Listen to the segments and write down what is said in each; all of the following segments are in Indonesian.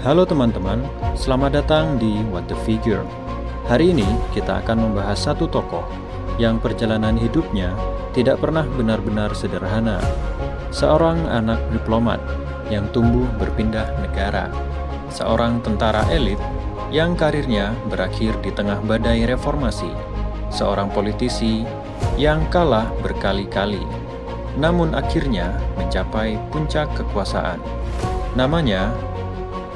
Halo teman-teman, selamat datang di What the Figure. Hari ini kita akan membahas satu tokoh yang perjalanan hidupnya tidak pernah benar-benar sederhana. Seorang anak diplomat yang tumbuh berpindah negara. Seorang tentara elit yang karirnya berakhir di tengah badai reformasi. Seorang politisi yang kalah berkali-kali, namun akhirnya mencapai puncak kekuasaan. Namanya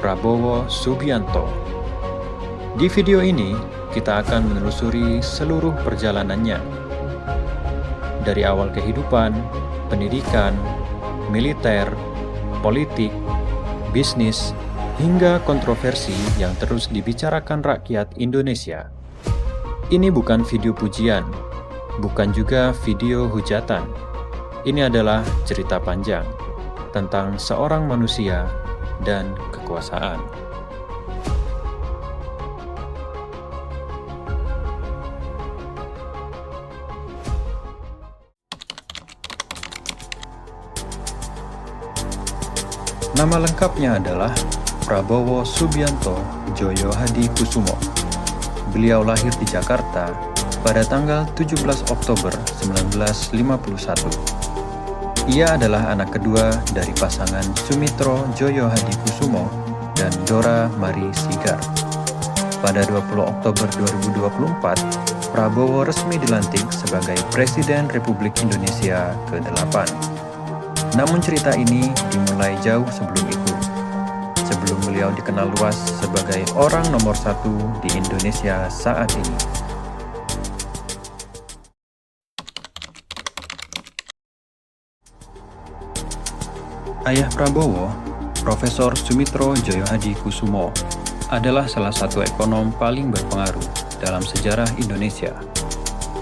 Prabowo Subianto. Di video ini, kita akan menelusuri seluruh perjalanannya. Dari awal kehidupan, pendidikan, militer, politik, bisnis, hingga kontroversi yang terus dibicarakan rakyat Indonesia. Ini bukan video pujian, bukan juga video hujatan. Ini adalah cerita panjang tentang seorang manusia dan kekuasaan. Nama lengkapnya adalah Prabowo Subianto Djoyo Hadikusumo. Beliau lahir di Jakarta pada tanggal 17 Oktober 1951. Ia adalah anak kedua dari pasangan Sumitro Djoyo Hadikusumo dan Dora Mari Sigar. Pada 20 Oktober 2024, Prabowo resmi dilantik sebagai Presiden Republik Indonesia ke-8. Namun cerita ini dimulai jauh sebelum itu, sebelum beliau dikenal luas sebagai orang nomor satu di Indonesia saat ini. Ayah Prabowo, Profesor Sumitro Djoyo Hadikusumo, adalah salah satu ekonom paling berpengaruh dalam sejarah Indonesia.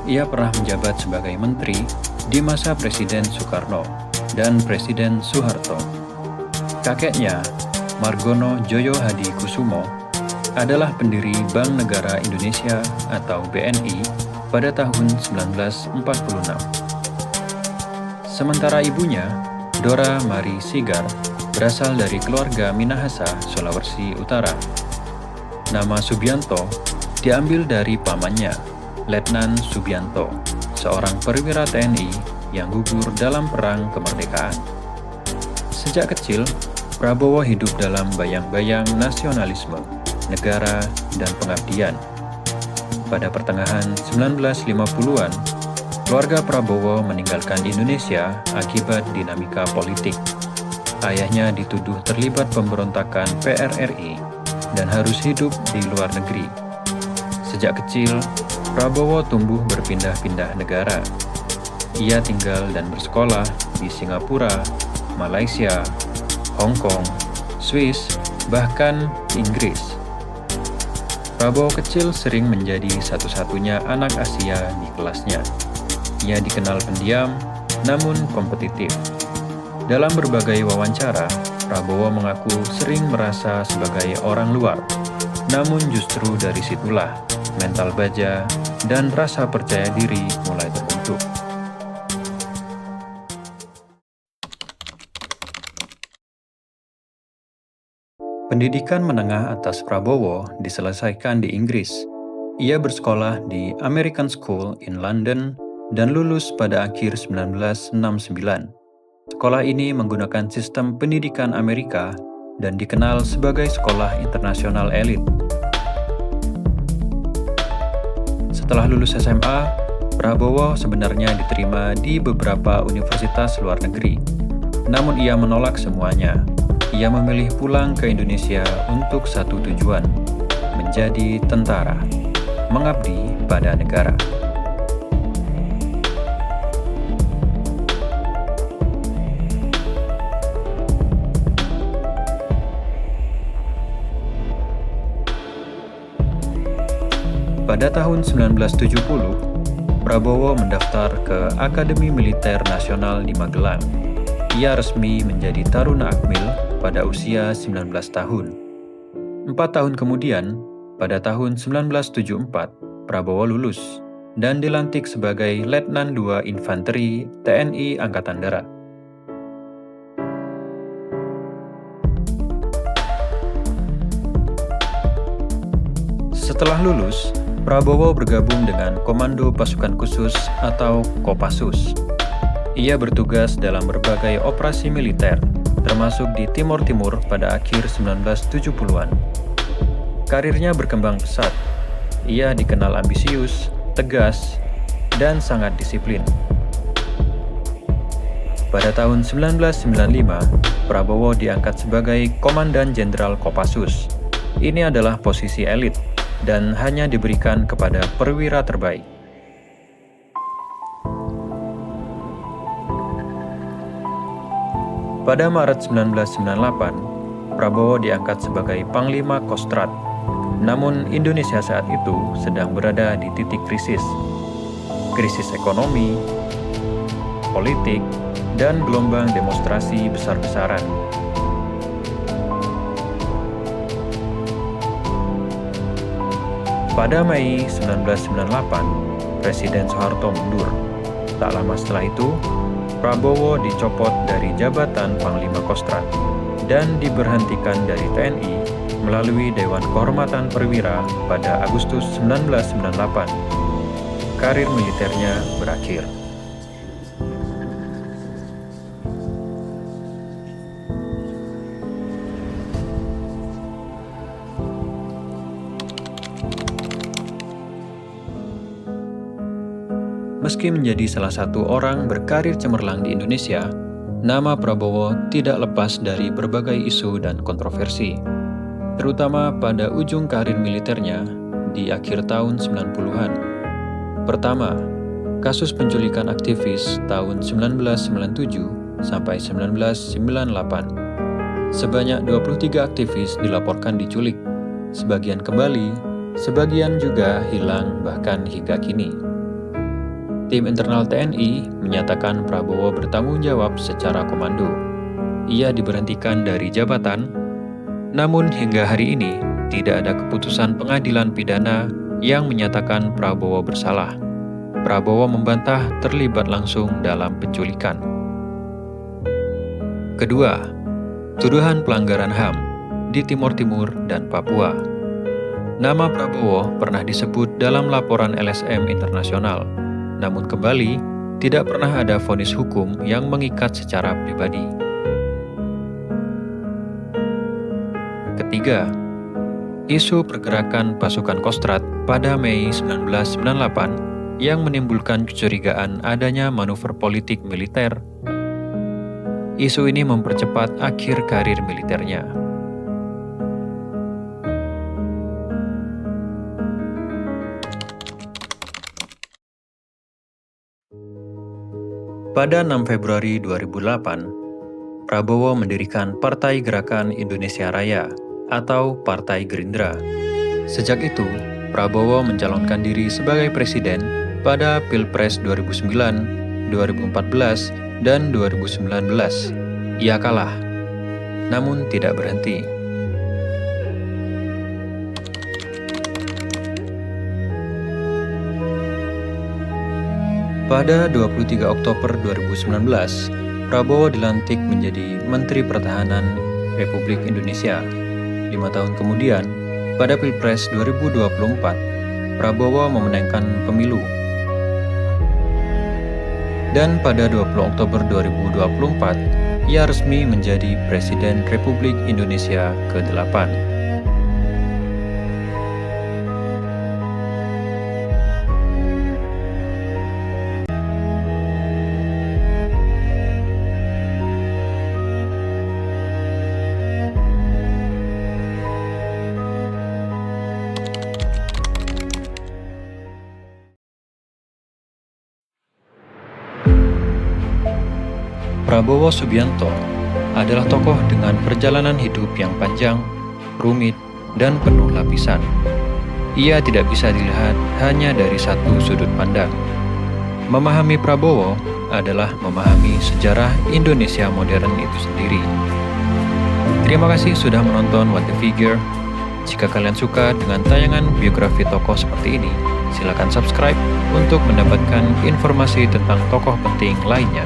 Ia pernah menjabat sebagai menteri di masa Presiden Soekarno dan Presiden Soeharto. Kakeknya, Margono Djoyo Hadikusumo, adalah pendiri Bank Negara Indonesia atau BNI pada tahun 1946. Sementara ibunya, Dora Mari Sigar, berasal dari keluarga Minahasa, Sulawesi Utara. Nama Subianto diambil dari pamannya, Letnan Subianto, seorang perwira TNI yang gugur dalam Perang Kemerdekaan. Sejak kecil, Prabowo hidup dalam bayang-bayang nasionalisme, negara, dan pengabdian. Pada pertengahan 1950-an, keluarga Prabowo meninggalkan Indonesia akibat dinamika politik. Ayahnya dituduh terlibat pemberontakan PRRI dan harus hidup di luar negeri. Sejak kecil, Prabowo tumbuh berpindah-pindah negara. Ia tinggal dan bersekolah di Singapura, Malaysia, Hong Kong, Swiss, bahkan Inggris. Prabowo kecil sering menjadi satu-satunya anak Asia di kelasnya. Ia dikenal pendiam, namun kompetitif. Dalam berbagai wawancara, Prabowo mengaku sering merasa sebagai orang luar. Namun justru dari situlah mental baja dan rasa percaya diri mulai terbentuk. Pendidikan menengah atas Prabowo diselesaikan di Inggris. Ia bersekolah di American School in London dan lulus pada akhir 1969. Sekolah ini menggunakan sistem pendidikan Amerika dan dikenal sebagai sekolah internasional elit. Setelah lulus SMA, Prabowo sebenarnya diterima di beberapa universitas luar negeri. Namun ia menolak semuanya. Ia memilih pulang ke Indonesia untuk satu tujuan, menjadi tentara, mengabdi pada negara. Pada tahun 1970, Prabowo mendaftar ke Akademi Militer Nasional di Magelang. Ia resmi menjadi Taruna Akmil pada usia 19 tahun. 4 tahun kemudian, pada tahun 1974, Prabowo lulus dan dilantik sebagai Letnan II Infanteri TNI Angkatan Darat. Setelah lulus, Prabowo bergabung dengan Komando Pasukan Khusus atau Kopassus. Ia bertugas dalam berbagai operasi militer, termasuk di Timur Timur pada akhir 1970-an. Karirnya berkembang pesat. Ia dikenal ambisius, tegas, dan sangat disiplin. Pada tahun 1995, Prabowo diangkat sebagai Komandan Jenderal Kopassus. Ini adalah posisi elit dan hanya diberikan kepada perwira terbaik. Pada Maret 1998, Prabowo diangkat sebagai Panglima Kostrad. Namun Indonesia saat itu sedang berada di titik krisis. Krisis ekonomi, politik, dan gelombang demonstrasi besar-besaran. Pada Mei 1998, Presiden Soeharto mundur. Tak lama setelah itu, Prabowo dicopot dari jabatan Panglima Kostrad dan diberhentikan dari TNI melalui Dewan Kehormatan Perwira pada Agustus 1998. Karir militernya berakhir. Meski menjadi salah satu orang berkarir cemerlang di Indonesia, nama Prabowo tidak lepas dari berbagai isu dan kontroversi, terutama pada ujung karir militernya di akhir tahun 90-an. Pertama, kasus penculikan aktivis tahun 1997 sampai 1998. Sebanyak 23 aktivis dilaporkan diculik, sebagian kembali, sebagian juga hilang bahkan hingga kini. Tim internal TNI menyatakan Prabowo bertanggung jawab secara komando. Ia diberhentikan dari jabatan, namun hingga hari ini tidak ada keputusan pengadilan pidana yang menyatakan Prabowo bersalah. Prabowo membantah terlibat langsung dalam penculikan. Kedua, tuduhan pelanggaran HAM di Timur Timur dan Papua. Nama Prabowo pernah disebut dalam laporan LSM internasional. Namun kembali, tidak pernah ada vonis hukum yang mengikat secara pribadi. Ketiga, isu pergerakan pasukan Kostrad pada Mei 1998 yang menimbulkan kecurigaan adanya manuver politik militer. Isu ini mempercepat akhir karir militernya. Pada 6 Februari 2008, Prabowo mendirikan Partai Gerakan Indonesia Raya atau Partai Gerindra. Sejak itu, Prabowo mencalonkan diri sebagai presiden pada Pilpres 2009, 2014, dan 2019. Ia kalah, namun tidak berhenti. Pada 23 Oktober 2019, Prabowo dilantik menjadi Menteri Pertahanan Republik Indonesia. 5 tahun kemudian, pada Pilpres 2024, Prabowo memenangkan pemilu. Dan pada 20 Oktober 2024, ia resmi menjadi Presiden Republik Indonesia ke-8. Prabowo Subianto adalah tokoh dengan perjalanan hidup yang panjang, rumit, dan penuh lapisan. Ia tidak bisa dilihat hanya dari satu sudut pandang. Memahami Prabowo adalah memahami sejarah Indonesia modern itu sendiri. Terima kasih sudah menonton What the Figure. Jika kalian suka dengan tayangan biografi tokoh seperti ini, silakan subscribe untuk mendapatkan informasi tentang tokoh penting lainnya.